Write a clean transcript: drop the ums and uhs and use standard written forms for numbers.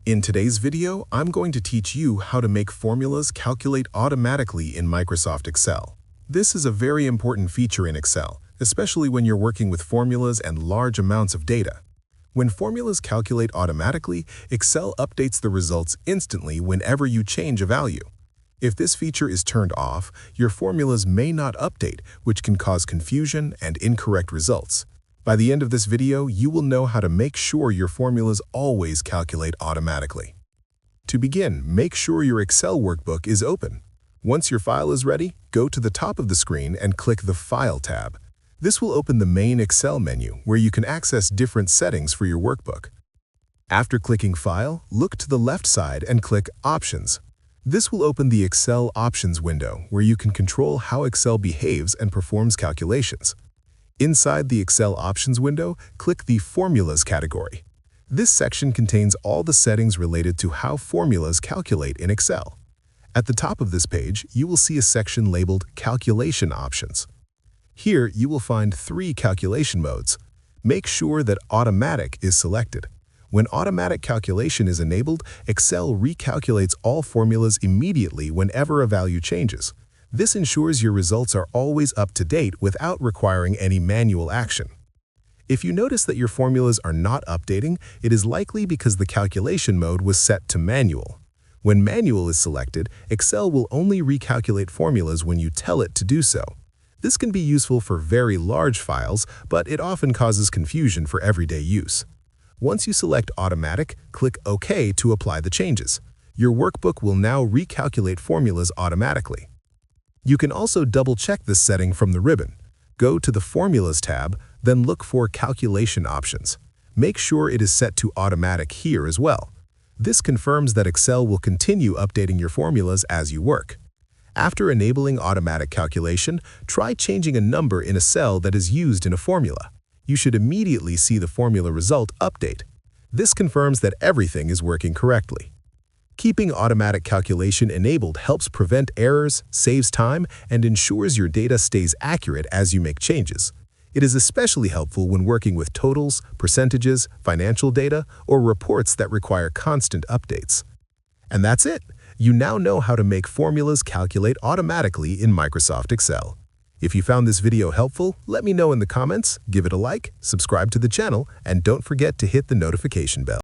In today's video, I'm going to teach you how to make formulas calculate automatically in Microsoft Excel. This is a very important feature in Excel, especially when you're working with formulas and large amounts of data. When formulas calculate automatically, Excel updates the results instantly whenever you change a value. If this feature is turned off, your formulas may not update, which can cause confusion and incorrect results. By the end of this video, you will know how to make sure your formulas always calculate automatically. To begin, make sure your Excel workbook is open. Once your file is ready, go to the top of the screen and click the File tab. This will open the main Excel menu, where you can access different settings for your workbook. After clicking File, look to the left side and click Options. This will open the Excel Options window, where you can control how Excel behaves and performs calculations. Inside the Excel Options window, click the Formulas category. This section contains all the settings related to how formulas calculate in Excel. At the top of this page, you will see a section labeled Calculation Options. Here, you will find 3 calculation modes. Make sure that Automatic is selected. When Automatic Calculation is enabled, Excel recalculates all formulas immediately whenever a value changes. This ensures your results are always up to date without requiring any manual action. If you notice that your formulas are not updating, it is likely because the calculation mode was set to manual. When manual is selected, Excel will only recalculate formulas when you tell it to do so. This can be useful for very large files, but it often causes confusion for everyday use. Once you select Automatic, click OK to apply the changes. Your workbook will now recalculate formulas automatically. You can also double-check this setting from the ribbon. Go to the Formulas tab, then look for Calculation Options. Make sure it is set to Automatic here as well. This confirms that Excel will continue updating your formulas as you work. After enabling automatic calculation, try changing a number in a cell that is used in a formula. You should immediately see the formula result update. This confirms that everything is working correctly. Keeping automatic calculation enabled helps prevent errors, saves time, and ensures your data stays accurate as you make changes. It is especially helpful when working with totals, percentages, financial data, or reports that require constant updates. And that's it! You now know how to make formulas calculate automatically in Microsoft Excel. If you found this video helpful, let me know in the comments, give it a like, subscribe to the channel, and don't forget to hit the notification bell.